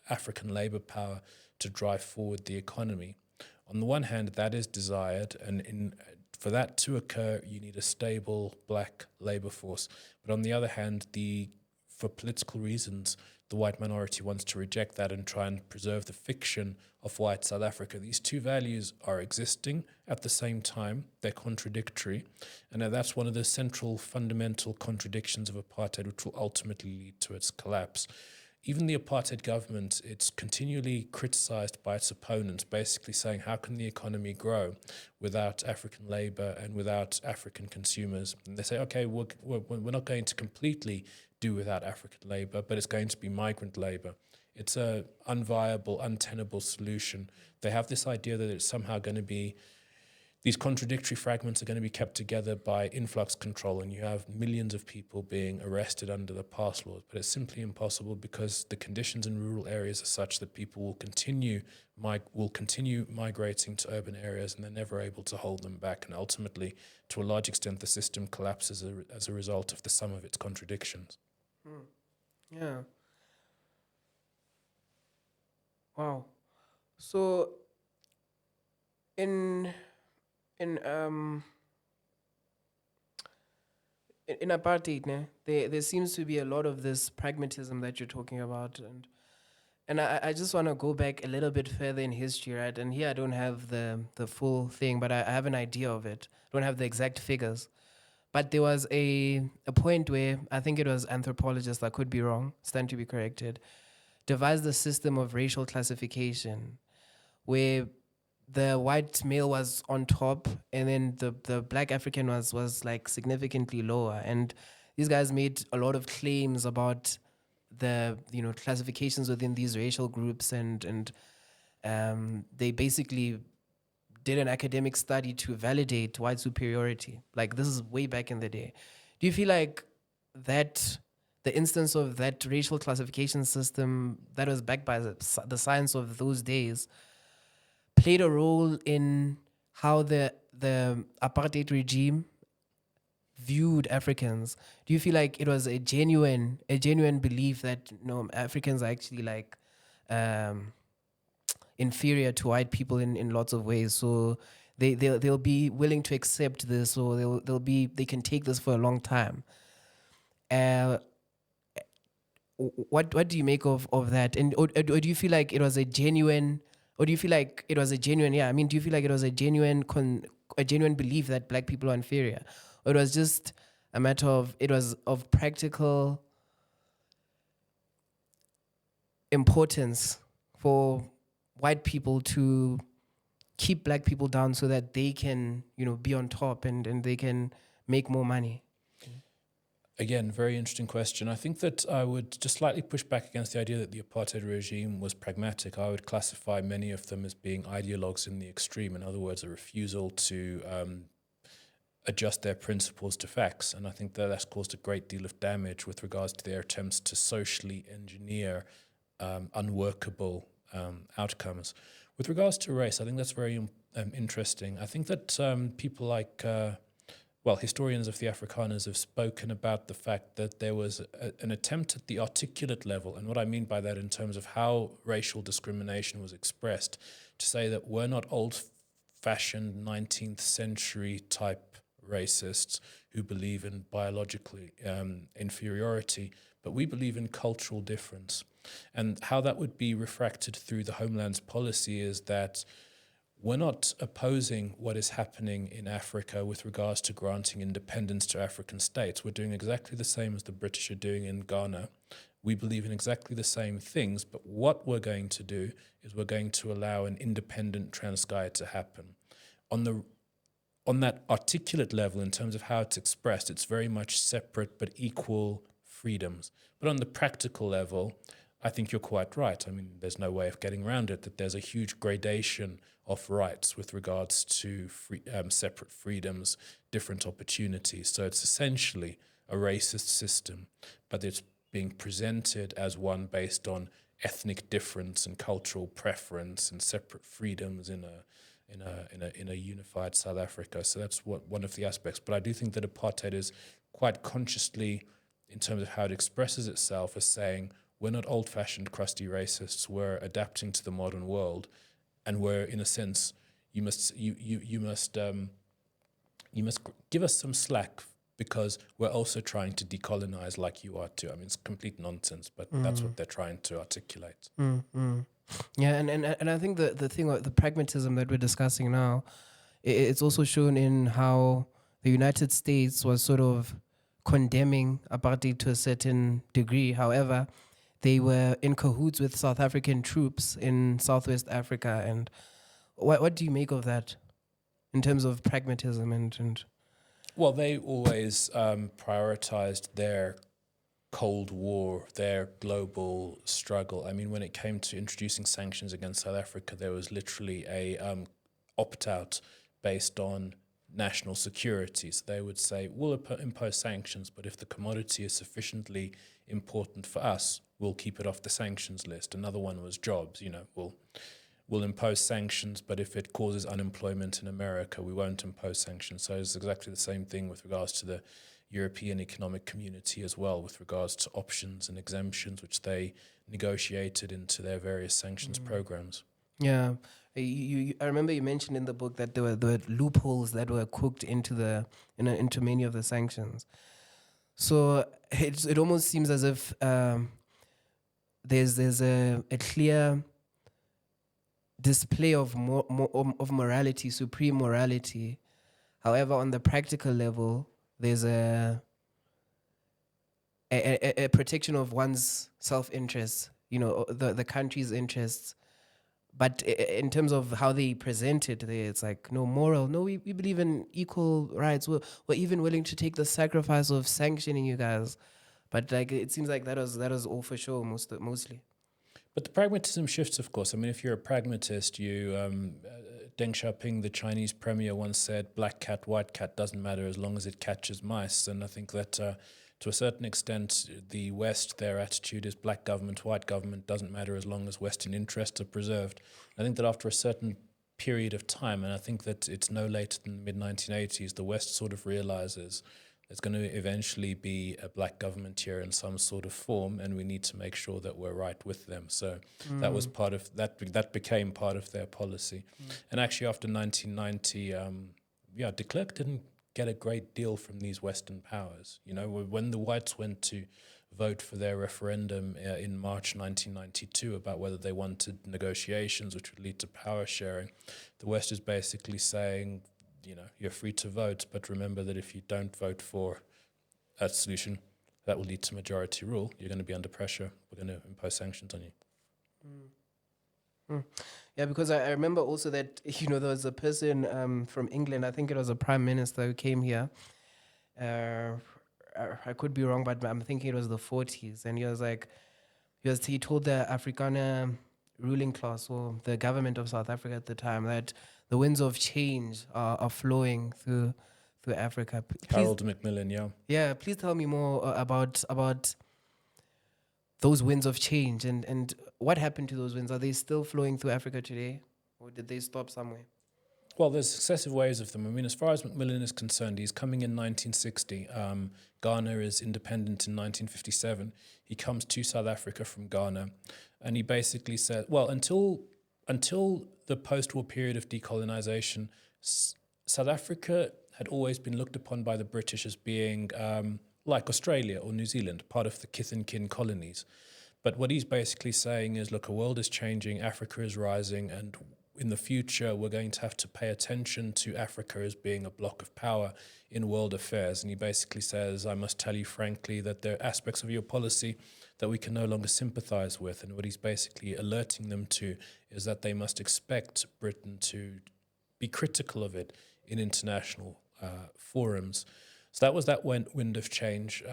African labor power to drive forward the economy. On the one hand, that is desired, and for that to occur, you need a stable black labor force. But on the other hand, for political reasons, the white minority wants to reject that and try and preserve the fiction of white South Africa. These two values are existing at the same time. They're contradictory. And that's one of the central fundamental contradictions of apartheid, which will ultimately lead to its collapse. Even the apartheid government, it's continually criticized by its opponents, basically saying, how can the economy grow without African labor and without African consumers? And they say, okay, we're not going to completely do without African labor, but it's going to be migrant labor. It's a unviable, untenable solution. They have this idea that it's somehow going to be, these contradictory fragments are going to be kept together by influx control, and you have millions of people being arrested under the pass laws. But it's simply impossible because the conditions in rural areas are such that people will continue migrating to urban areas, and they're never able to hold them back. And ultimately, to a large extent, the system collapses as a result of the sum of its contradictions. Yeah. Wow. So in apartheid, there seems to be a lot of this pragmatism that you're talking about, and I just want to go back a little bit further in history, right? And here I don't have the full thing, but I have an idea of it. I don't have the exact figures, but there was a point where I think it was anthropologists, I could be wrong, stand to be corrected, devised a system of racial classification where the white male was on top and then the black African was like significantly lower. And these guys made a lot of claims about the classifications within these racial groups, and they basically did an academic study to validate white superiority. Like, this is way back in the day. Do you feel like that the instance of that racial classification system that was backed by the science of those days played a role in how the apartheid regime viewed Africans? Do you feel like it was a genuine belief that Africans are actually like inferior to white people in lots of ways, so they'll be willing to accept this, or they can take this for a long time? what do you make of that? And or do you feel like it was a genuine, or do you feel like it was a genuine? Yeah, I mean, do you feel like it was a genuine a genuine belief that black people are inferior, or it was just a matter of it was of practical importance for white people to keep black people down so that they can, be on top and they can make more money? Again, very interesting question. I think that I would just slightly push back against the idea that the apartheid regime was pragmatic. I would classify many of them as being ideologues in the extreme. In other words, a refusal to adjust their principles to facts. And I think that that's caused a great deal of damage with regards to their attempts to socially engineer unworkable outcomes. With regards to race, I think that's very interesting. I think that people like historians of the Afrikaners have spoken about the fact that there was an attempt at the articulate level, and what I mean by that in terms of how racial discrimination was expressed, to say that we're not old-fashioned 19th century type racists who believe in biological inferiority, but we believe in cultural difference. And how that would be refracted through the Homeland's policy is that we're not opposing what is happening in Africa with regards to granting independence to African states. We're doing exactly the same as the British are doing in Ghana. We believe in exactly the same things, but what we're going to do is we're going to allow an independent Transkei to happen. On that articulate level, in terms of how it's expressed, it's very much separate but equal freedoms. But on the practical level, I think you're quite right. I mean, there's no way of getting around it, that there's a huge gradation of rights with regards to separate freedoms, different opportunities. So it's essentially a racist system, but it's being presented as one based on ethnic difference and cultural preference and separate freedoms in a unified South Africa. So that's one of the aspects. But I do think that apartheid is quite consciously, in terms of how it expresses itself, as saying, we're not old-fashioned, crusty racists. We're adapting to the modern world, and we're, in a sense, you must give us some slack because we're also trying to decolonize like you are too. I mean, it's complete nonsense, but that's what they're trying to articulate. Yeah, and I think the thing, the pragmatism that we're discussing now, it's also shown in how the United States was sort of condemning apartheid to a certain degree. However, they were in cahoots with South African troops in Southwest Africa. And what do you make of that in terms of pragmatism and Well, they always prioritized their Cold War, their global struggle. I mean, when it came to introducing sanctions against South Africa, there was literally a opt-out based on national security. So they would say, we'll impose sanctions, but if the commodity is sufficiently important for us, we'll keep it off the sanctions list. Another one was jobs. We'll impose sanctions, but if it causes unemployment in America, we won't impose sanctions. So it's exactly the same thing with regards to the European Economic Community as well, with regards to options and exemptions, which they negotiated into their various sanctions programs. Yeah. I remember you mentioned in the book that there were loopholes that were cooked into into many of the sanctions. So it almost seems as if there's a clear display of of morality, supreme morality. However, on the practical level, there's a protection of one's self-interest, the country's interests. But in terms of how they present it, it's like no moral. No, we believe in equal rights. We're even willing to take the sacrifice of sanctioning you guys. But like it seems like that was all for sure mostly. But the pragmatism shifts, of course. I mean, if you're a pragmatist, Deng Xiaoping, the Chinese premier, once said, black cat, white cat doesn't matter as long as it catches mice. And I think that to a certain extent, the West, their attitude is black government, white government doesn't matter as long as Western interests are preserved. I think that after a certain period of time, and I think that it's no later than the mid-1980s, the West sort of realizes there's going to eventually be a black government here in some sort of form, and we need to make sure that we're right with them. So that was part of that became part of their policy. And actually after 1990, de Klerk didn't get a great deal from these Western powers. When the whites went to vote for their referendum in March 1992 about whether they wanted negotiations which would lead to power sharing, the West is basically saying, you're free to vote, but remember that if you don't vote for a solution that will lead to majority rule, you're going to be under pressure. We're going to impose sanctions on you. Yeah, because I remember also that, there was a person from England, I think it was a prime minister who came here. I could be wrong, but I'm thinking it was the 40s. And he was like, he told the Afrikaner ruling class, or the government of South Africa at the time, that the winds of change are flowing through Africa. Harold Macmillan, yeah. Yeah, please tell me more about those winds of change and what happened to those winds. Are they still flowing through Africa today, or did they stop somewhere? Well, there's successive waves of them. I mean, as far as Macmillan is concerned, he's coming in 1960. Ghana is independent in 1957. He comes to South Africa from Ghana, and he basically said, well, until the post-war period of decolonization, South Africa had always been looked upon by the British as being like Australia or New Zealand, part of the kith and kin colonies. But what he's basically saying is, look, the world is changing, Africa is rising, and in the future, we're going to have to pay attention to Africa as being a block of power in world affairs. And he basically says, I must tell you frankly that there are aspects of your policy that we can no longer sympathize with. And what he's basically alerting them to is that they must expect Britain to be critical of it in international forums. So that was that wind of change.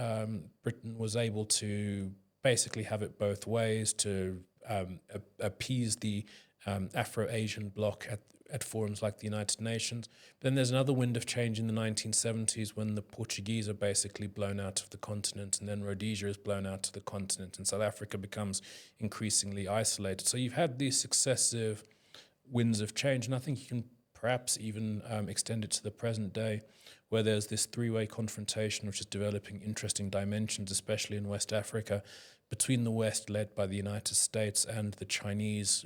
Britain was able to basically have it both ways, to appease the Afro-Asian bloc at forums like the United Nations. Then there's another wind of change in the 1970s when the Portuguese are basically blown out of the continent, and then Rhodesia is blown out of the continent, and South Africa becomes increasingly isolated. So you've had these successive winds of change, and I think you can perhaps even extend it to the present day, where there's this three-way confrontation which is developing interesting dimensions, especially in West Africa, between the West, led by the United States, and the Chinese,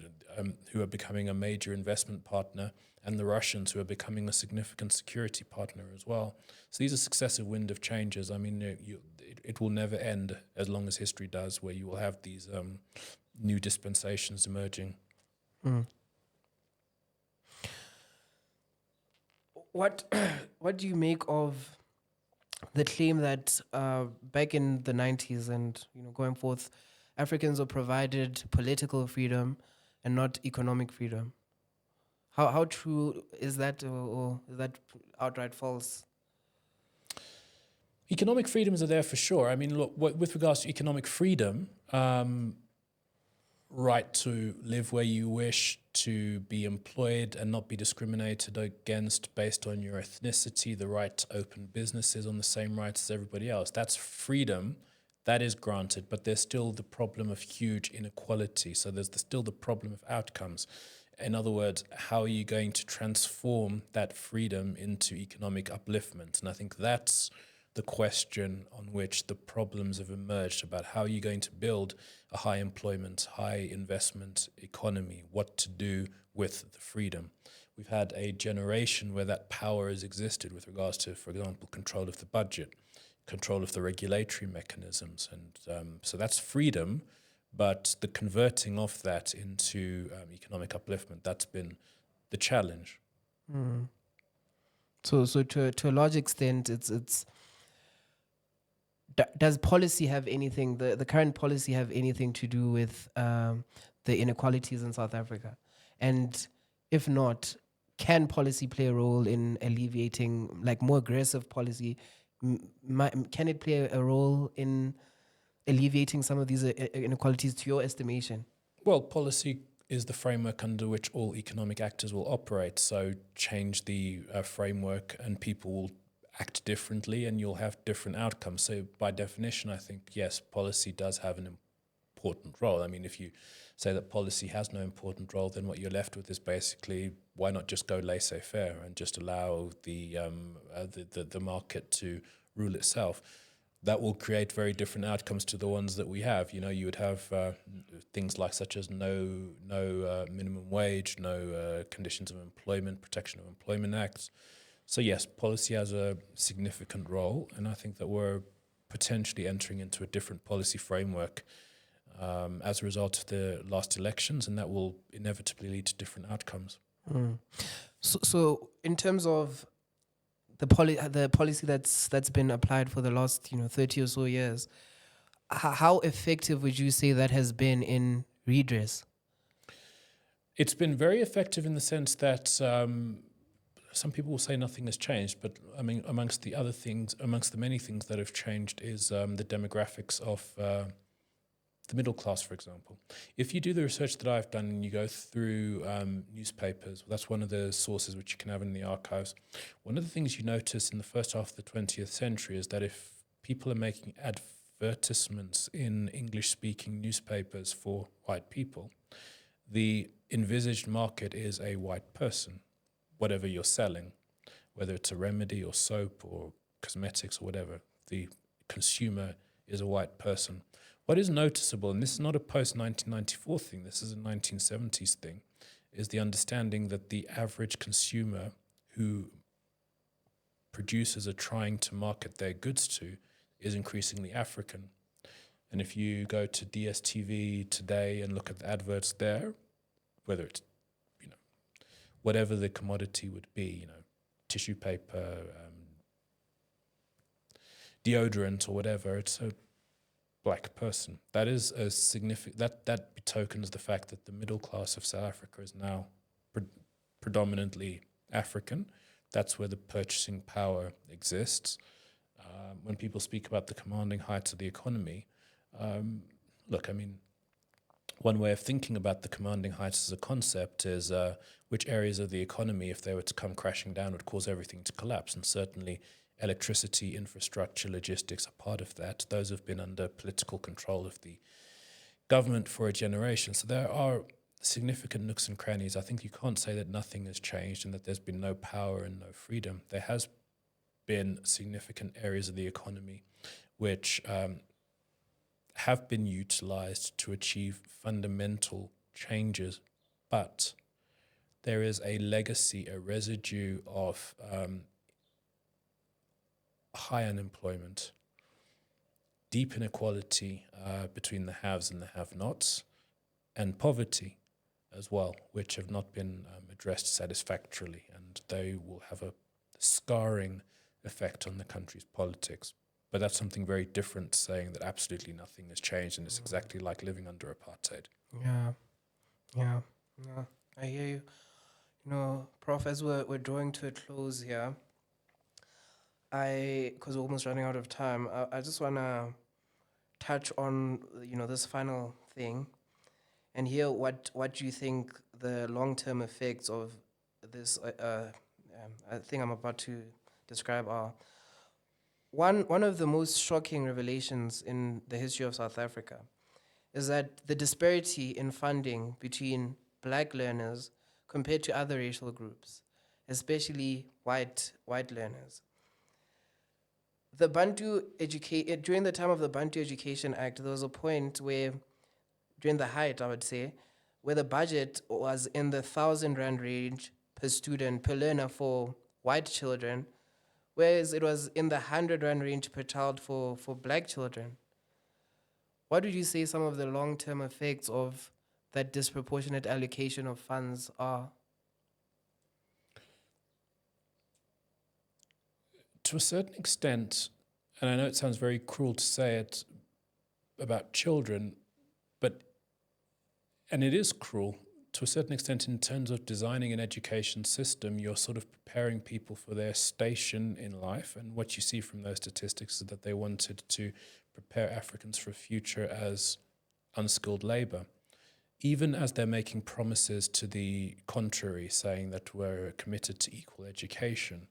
who are becoming a major investment partner, and the Russians, who are becoming a significant security partner as well. So these are successive wind of changes. I mean, it will never end as long as history does, where you will have these new dispensations emerging. Mm. What do you make of the claim that back in the 90s and going forth, Africans were provided political freedom and not economic freedom? How true is that, or is that outright false? Economic freedoms are there for sure. I mean, look, with regards to economic freedom, right to live where you wish, to be employed and not be discriminated against based on your ethnicity, the right to open businesses on the same rights as everybody else. That's freedom. That is granted, but there's still the problem of huge inequality. So there's still the problem of outcomes. In other words, how are you going to transform that freedom into economic upliftment? And I think that's the question on which the problems have emerged about how you're going to build a high employment, high investment economy, what to do with the freedom. We've had a generation where that power has existed with regards to, for example, control of the budget, control of the regulatory mechanisms. And so that's freedom, but the converting of that into economic upliftment, that's been the challenge. Mm. So to a large extent, it's does policy have anything, the current policy have anything to do with the inequalities in South Africa? And if not, can policy play a role in alleviating, like more aggressive policy? Can it play a role in alleviating some of these inequalities, to your estimation? Well, policy is the framework under which all economic actors will operate. So change the framework and people will act differently and you'll have different outcomes. So by definition, I think, yes, policy does have an important role. I mean, if you say that policy has no important role, then what you're left with is basically, why not just go laissez-faire and just allow the market to rule itself? That will create very different outcomes to the ones that we have. You would have things like such as no minimum wage, no conditions of employment, protection of employment acts. So yes, policy has a significant role, and I think that we're potentially entering into a different policy framework as a result of the last elections, and that will inevitably lead to different outcomes. So in terms of the policy that's been applied for the last 30 or so years, how effective would you say that has been in redress? It's been very effective in the sense that some people will say nothing has changed, but I mean, amongst the many things that have changed is the demographics of the middle class, for example. If you do the research that I've done and you go through newspapers, that's one of the sources which you can have in the archives. One of the things you notice in the first half of the 20th century is that if people are making advertisements in English-speaking newspapers for white people, the envisaged market is a white person, whatever you're selling, whether it's a remedy or soap or cosmetics or whatever, the consumer is a white person. What is noticeable, and this is not a post-1994 thing, this is a 1970s thing, is the understanding that the average consumer who producers are trying to market their goods to is increasingly African. And if you go to DSTV today and look at the adverts there, whether it's, whatever the commodity would be, tissue paper, deodorant or whatever, it's a black person. That is a significant, that betokens the fact that the middle class of South Africa is now predominantly African. That's where the purchasing power exists. When people speak about the commanding heights of the economy, one way of thinking about the commanding heights as a concept is which areas of the economy, if they were to come crashing down, would cause everything to collapse. And certainly electricity, infrastructure, logistics are part of that. Those have been under political control of the government for a generation. So there are significant nooks and crannies. I think you can't say that nothing has changed and that there's been no power and no freedom. There has been significant areas of the economy which have been utilized to achieve fundamental changes, but there is a legacy, a residue of high unemployment, deep inequality between the haves and the have-nots, and poverty as well, which have not been addressed satisfactorily, and they will have a scarring effect on the country's politics. But that's something very different, saying that absolutely nothing has changed and it's exactly like living under apartheid. Yeah, I hear you. Prof, as we're drawing to a close here, because we're almost running out of time, I just want to touch on, this final thing and hear what you think the long-term effects of this thing I'm about to describe are. One of the most shocking revelations in the history of South Africa is that the disparity in funding between black learners compared to other racial groups, especially white learners. The during the time of the Bantu Education Act, there was a point where, during the height, I would say, where the budget was in the 1,000 rand range per student, per learner for white children, whereas it was in the 100 rand range per child for black children. What would you say some of the long-term effects of that disproportionate allocation of funds are? To a certain extent, and I know it sounds very cruel to say it about children, and it is cruel, to a certain extent, in terms of designing an education system, you're sort of preparing people for their station in life. And what you see from those statistics is that they wanted to prepare Africans for a future as unskilled labor, even as they're making promises to the contrary, saying that we're committed to equal education.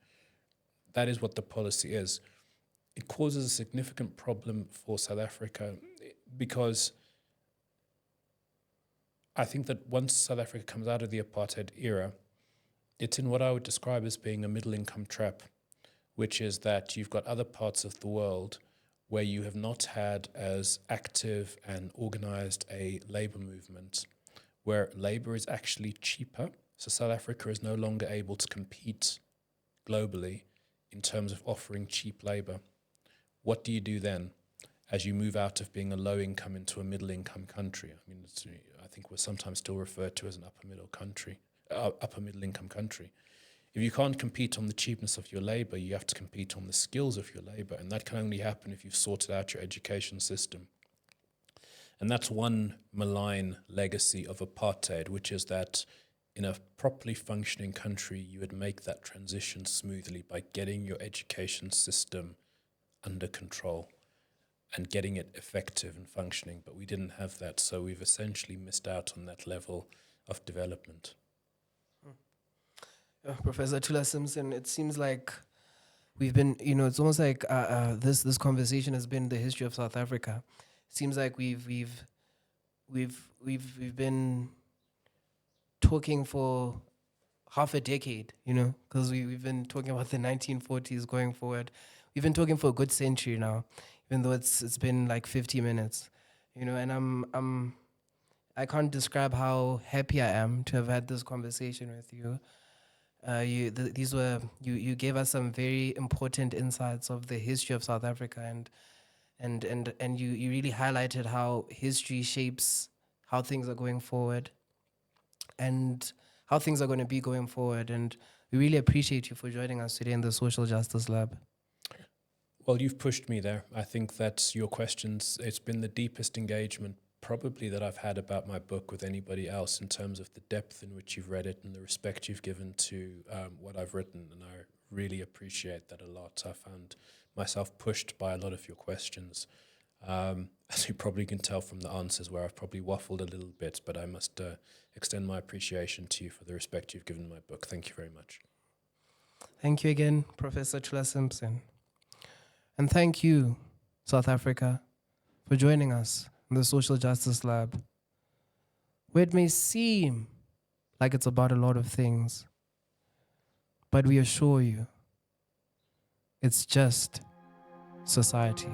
That is what the policy is. It causes a significant problem for South Africa because I think that once South Africa comes out of the apartheid era, it's in what I would describe as being a middle-income trap, which is that you've got other parts of the world where you have not had as active and organized a labor movement, where labor is actually cheaper. So South Africa is no longer able to compete globally in terms of offering cheap labor. What do you do then as you move out of being a low income into a middle income country? I mean, I think we're sometimes still referred to as an upper middle income country. If you can't compete on the cheapness of your labor, you have to compete on the skills of your labor, and that can only happen if you've sorted out your education system. And that's one malign legacy of apartheid, which is that in a properly functioning country, you would make that transition smoothly by getting your education system under control and getting it effective and functioning. But we didn't have that, so we've essentially missed out on that level of development. Professor Thula Simpson, it seems like we've been, it's almost like this conversation has been the history of South Africa. It seems like we've been talking for half a decade, because we've been talking about the 1940s going forward. We've been talking for a good century now, even though it's been like 50 minutes, and I can't describe how happy I am to have had this conversation with you. You gave us some very important insights of the history of South Africa, and you really highlighted how history shapes how things are going forward and how things are going to be going forward. And we really appreciate you for joining us today in the Social Justice Lab. Well, you've pushed me there. I think that your questions, it's been the deepest engagement probably that I've had about my book with anybody else in terms of the depth in which you've read it and the respect you've given to what I've written. And I really appreciate that a lot. I found myself pushed by a lot of your questions. As you probably can tell from the answers where I've probably waffled a little bit, but I must extend my appreciation to you for the respect you've given my book. Thank you very much. Thank you again, Professor Thula Simpson. And thank you, South Africa, for joining us in the Social Justice Lab, where it may seem like it's about a lot of things, but we assure you, it's just society.